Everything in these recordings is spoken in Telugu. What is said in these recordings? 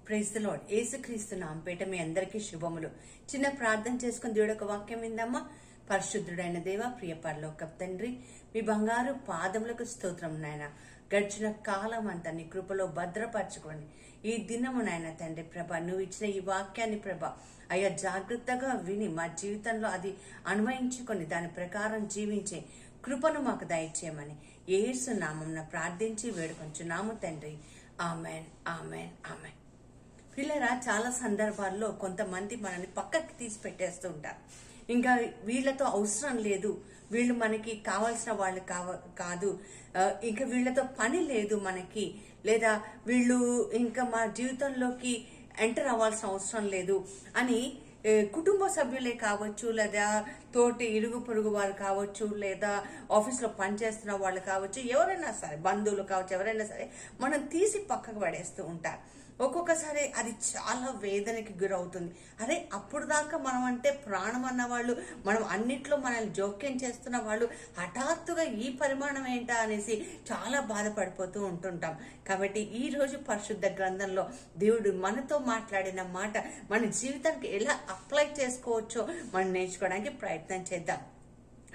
Praise the lord. యేసుక్రీస్తు నామముపేట మీ అందరికీ శుభములు. చిన్న ప్రార్థన చేసుకుని దేవుడి యొక్క వాక్యం విందామా. పరిశుద్ధుడైన దేవ, ప్రియ పరలోకపు తండ్రి, మీ బంగారు పాదములకు స్తోత్రం నాయన. గడిచిన కాలం అంతా నీ కృపలో భద్రపరచుకోండి. ఈ దినము నాయన తండ్రి ప్రభా, నువ్వు ఇచ్చిన ఈ వాక్యాన్ని ప్రభా అయ్యా జాగ్రత్తగా విని మా జీవితంలో అది అన్వయించుకొని దాని ప్రకారం జీవించే కృపను మాకు దయచేయమని యేసు నామమున ప్రార్థించి వేడుకొంచున్నాము తండ్రి. Amen, amen, amen. పిల్లరా, చాలా సందర్భాల్లో కొంతమంది మనల్ని పక్కకి తీసి పెట్టేస్తూ ఉంటారు. ఇంకా వీళ్ళతో అవసరం లేదు, వీళ్ళు మనకి కావాల్సిన వాళ్ళు కాదు, ఇంకా వీళ్ళతో పని లేదు మనకి, లేదా వీళ్ళు ఇంకా మా జీవితంలోకి ఎంటర్ అవ్వాల్సిన అవసరం లేదు అని కుటుంబ సభ్యులే కావచ్చు, లేదా తోటి ఇరుగు పొరుగు వారు కావచ్చు, లేదా ఆఫీస్లో పనిచేస్తున్న వాళ్ళు కావచ్చు, ఎవరైనా సరే బంధువులు కావచ్చు, ఎవరైనా సరే మనం తీసి పక్కకు పడేస్తూ ఉంటారు. ఒక్కొక్కసారి అది చాలా వేదనకి గురవుతుంది. అరే, అప్పుడు దాకా మనం అంటే ప్రాణం అన్న వాళ్ళు, మనం అన్నిట్లో మనల్ని జోక్యం చేస్తున్న వాళ్ళు హఠాత్తుగా ఈ పరిమాణం ఏంటా అనేసి చాలా బాధపడిపోతూ ఉంటుంటాం. కాబట్టి ఈ రోజు పరిశుద్ధ గ్రంథంలో దేవుడు మనతో మాట్లాడిన మాట మన జీవితానికి ఎలా అప్లై చేసుకోవచ్చో మనం నేర్చుకోవడానికి ప్రయత్నం చేద్దాం.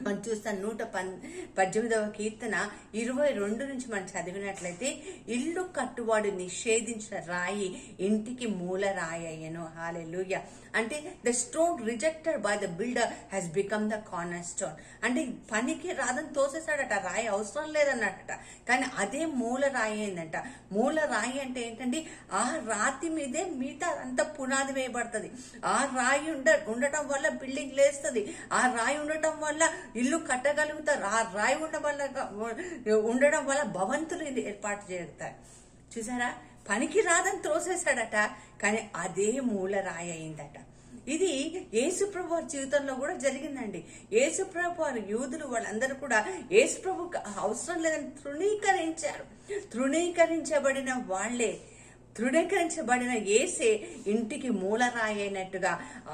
మనం చూస్తాం 118వ కీర్తన 22 నుంచి మనం చదివినట్లయితే, ఇల్లు కట్టువాడు నిషేధించిన రాయి ఇంటికి మూల రాయి అయ్యను. హల్లెలూయా. అంటే the stone rejected by the builder has become the corner stone. అంటే పనికి రాదని తోసేసాడట, రాయి అవసరం లేదన్నట, కానీ అదే మూల రాయి అయిందంట. మూల రాయి అంటే ఏంటంటే ఆ రాతి మీదే మిగతా అంతా పునాది వేయబడుతుంది. ఆ రాయి ఉండటం వల్ల బిల్డింగ్ లేస్తుంది, ఆ రాయి ఉండటం వల్ల ఇల్లు కట్టగలుగుతారు, ఆ రాయి ఉండడం వల్ల భవంతులు ఏర్పాటు చేస్తారు. చూసారా, పనికి రాదని త్రోసేశాడట, కానీ అదే మూల రాయి అయిందట. ఇది యేసుప్రభు వారి జీవితంలో కూడా జరిగిందండి. యేసుప్రభు వారి యూదులు వాళ్ళందరూ కూడా యేసుప్రభుకి అవసరం లేదని తృణీకరించబడిన వాళ్లే, తృణీకరించబడిన యేసే ఇంటికి మూలరాయి అయినట్టుగా,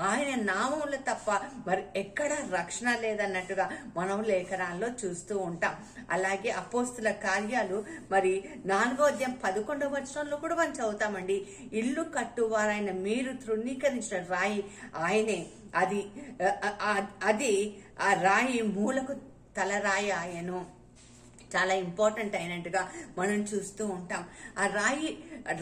ఆయన నామంలో తప్ప మరి ఎక్కడ రక్షణ లేదన్నట్టుగా మనం లేఖనాల్లో చూస్తూ ఉంటాం. అలాగే అపోస్తుల కార్యాలు మరి 4వ అధ్యాయం 11వ వచనంలో కూడా మనం చదువుతామండి. ఇల్లు కట్టువారైన మీరు తృణీకరించిన రాయి ఆయనే, అది ఆ రాయి మూలకు తలరాయి ఆయను. చాలా ఇంపార్టెంట్ అయినట్టుగా మనం చూస్తూ ఉంటాం. ఆ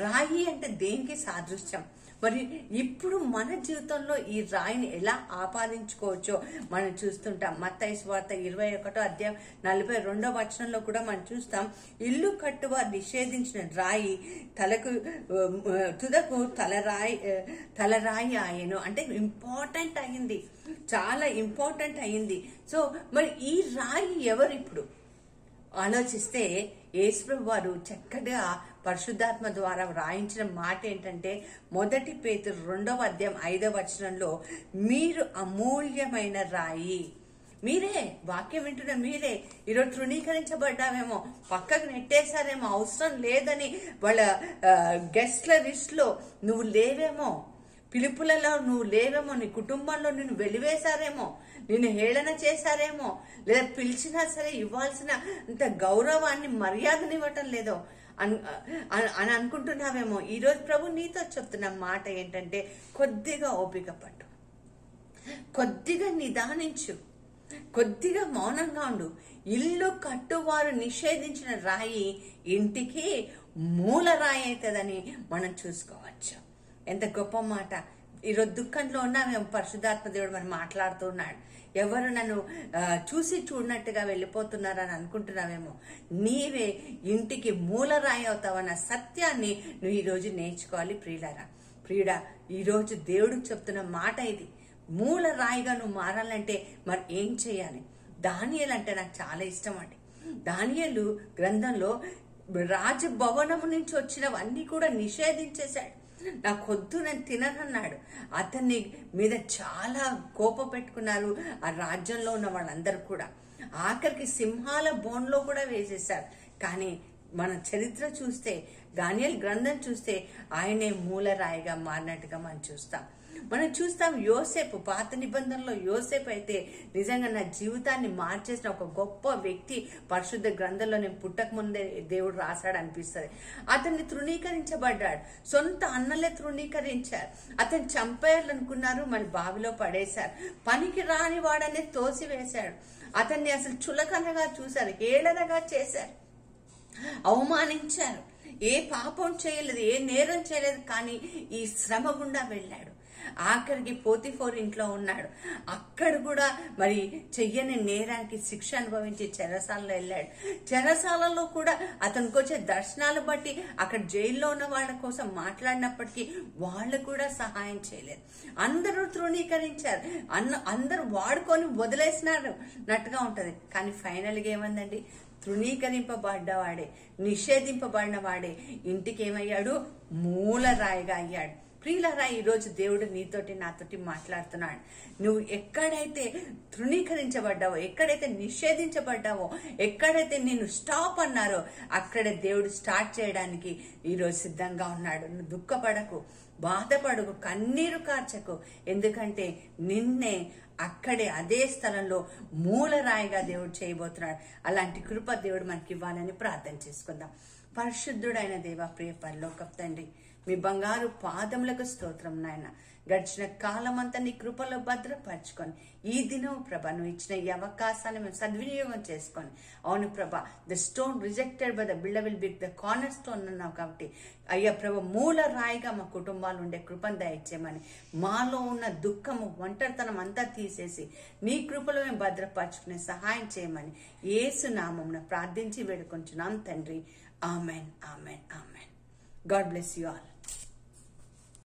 రాయి అంటే దేనికి సాదృశ్యం? మరి ఇప్పుడు మన జీవితంలో ఈ రాయిని ఎలా ఆపాదించుకోవచ్చో మనం చూస్తుంటాం. మత్తయి సువార్త 21వ అధ్యాయం 42వ వచనంలో కూడా మనం చూస్తాం, ఇల్లు కట్టువ నిషేధించిన రాయి తుదకు తలరాయి ఆయను. అంటే ఇంపార్టెంట్ అయింది, చాలా ఇంపార్టెంట్ అయింది. సో మరి ఈ రాయి ఎవరు? ఇప్పుడు ఆలోచిస్తే యేసుప్రభు వారు చక్కగా పరిశుద్ధాత్మ ద్వారా వ్రాయించిన మాట ఏంటంటే, 1 పేతురు 2వ అధ్యాయం 5వ వచనంలో, మీరు అమూల్యమైన రాయి. మీరే వాక్యం వింటున్న మీరే ఈరోజు తృణీకరించబడ్డావేమో, పక్కకు నెట్టేశారేమో, అవసరం లేదని వాళ్ళ గెస్ట్ల లిస్ట్ లో నువ్వు లేవేమో, పిలుపులలో నువ్వు లేవేమో, నీ కుటుంబంలో నిన్ను వెలివేశారేమో, నిన్ను హేళన చేశారేమో, లేదా పిలిచినా సరే ఇవ్వాల్సిన అంత గౌరవాన్ని మర్యాదనివ్వటం లేదో అని అనుకుంటున్నావేమో. ఈరోజు ప్రభు నీతో చెప్తున్న మాట ఏంటంటే, కొద్దిగా ఓపిక పట్టు, కొద్దిగా నిదానించు, కొద్దిగా మౌనంగా ఉండు. ఇల్లు కట్టువారు నిషేధించిన రాయి ఇంటికి మూల రాయి అవుతుందని మనం చూసుకోవచ్చు. ఎంత గొప్ప మాట. ఈరోజు దుఃఖంలో ఉన్నామేమో, పరిశుద్ధాత్మ దేవుడు మనం మాట్లాడుతున్నాడు. ఎవరు నన్ను చూసి చూడనట్టుగా వెళ్ళిపోతున్నారని అనుకుంటున్నావేమో, నీవే ఇంటికి మూలరాయి అవుతావన్న సత్యాన్ని నువ్వు ఈరోజు నేర్చుకోవాలి. ప్రియుడా, ఈరోజు దేవుడికి చెప్తున్న మాట ఇది. మూల రాయిగా నువ్వు మారాలంటే మరి ఏం చేయాలి? దానియేలు అంటే నాకు చాలా ఇష్టం అండి. దానియేలు గ్రంథంలో రాజభవనం నుంచి వచ్చినవన్నీ కూడా నిషేధించేశాడు. నాకొద్దు, నేను తిననన్నాడు. అతన్ని మీద చాలా కోపం పెట్టుకున్నారు ఆ రాజ్యంలో ఉన్న వాళ్ళందరూ కూడా. ఆఖరికి సింహాల బోన్లో కూడా వేసేశారు. కానీ మన చరిత్ర చూస్తే, దానియేలు గ్రంథం చూస్తే ఆయనే మూలరాయిగా మారినట్టుగా మనం చూస్తాం. మనం చూస్తాం యోసేపు, పాత నిబంధనలో యోసేపు అయితే నిజంగా నా జీవితాన్ని మార్చేసిన ఒక గొప్ప వ్యక్తి పరిశుద్ధ గ్రంథంలో నేను పుట్టక ముందే దేవుడు రాశాడు అనిపిస్తుంది. అతన్ని తృణీకరించబడ్డాడు, సొంత అన్నలే తృణీకరించారు, అతను చంపేయాలనుకున్నారు, మళ్ళీ బావిలో పడేశారు, పనికి రాని వాడనే తోసివేశాడు, అతన్ని అసలు చులకనగా చూశారు, హేళనగా చేశారు, అవమానించారు. ఏ పాపం చేయలేదు, ఏ నేరం చేయలేదు, కానీ ఈ శ్రమ గుండా వెళ్ళాడు. ఆఖరికి పోతిఫోర్ ఇంట్లో ఉన్నాడు, అక్కడ కూడా మరి చెయ్యని నేరానికి శిక్ష అనుభవించి చెరసాలలో వెళ్ళాడు. చెరసాలలో కూడా అతనికి వచ్చే దర్శనాలు బట్టి అక్కడ జైల్లో ఉన్న వాళ్ళ కోసం మాట్లాడినప్పటికీ వాళ్ళు కూడా సహాయం చేయలేదు. అందరూ తృణీకరించారు, అందరూ వాడుకొని వదిలేసినారు నట్టుగా ఉంటది. కానీ ఫైనల్గా ఏమందండి, తృణీకరింపబడ్డవాడే, నిషేధింపబడిన వాడే ఇంటికి ఏమయ్యాడు, మూలరాయిగా అయ్యాడు. ప్రియులారా, ఈరోజు దేవుడు నీతోటి నాతోటి మాట్లాడుతున్నాడు. నువ్వు ఎక్కడైతే తృణీకరించబడ్డావో, ఎక్కడైతే నిషేధించబడ్డావో, ఎక్కడైతే నిన్ను స్టాప్ అన్నారో అక్కడే దేవుడు స్టార్ట్ చేయడానికి ఈరోజు సిద్ధంగా ఉన్నాడు. నువ్వు దుఃఖపడకు, బాధపడకు, కన్నీరు కార్చకు, ఎందుకంటే నిన్నే అక్కడే అదే స్థలంలో మూలరాయిగా దేవుడు చేయబోతున్నాడు. అలాంటి కృప దేవుడు మనకి ఇవ్వాలని ప్రార్థన చేసుకుందాం. పరిశుద్ధుడైన దేవ, ప్రియ పరలోకపు తండ్రి, మీ బంగారు పాదములకు స్తోత్రం నాయన. గడిచిన కాలం అంతా నీ కృపలో భద్రపరచుకొని ఈ దినం ప్రభ నువ్వు ఇచ్చిన ఈ అవకాశాన్ని మేము సద్వినియోగం చేసుకొని, అవును ప్రభ, the stone rejected by the builder will be the corner stone అన్నావు కాబట్టి అయ్యా ప్రభ, మూల రాయిగా మా కుటుంబాలు ఉండే కృపను దయచేయమని, మాలో ఉన్న దుఃఖము, ఒంటరితనం అంతా తీసేసి నీ కృపలో మేము భద్రపరచుకునే సహాయం చేయమని యేసు నామమున ప్రార్థించి వేడుకొంచున్నాం తండ్రి. Amen, amen, amen. God bless you all.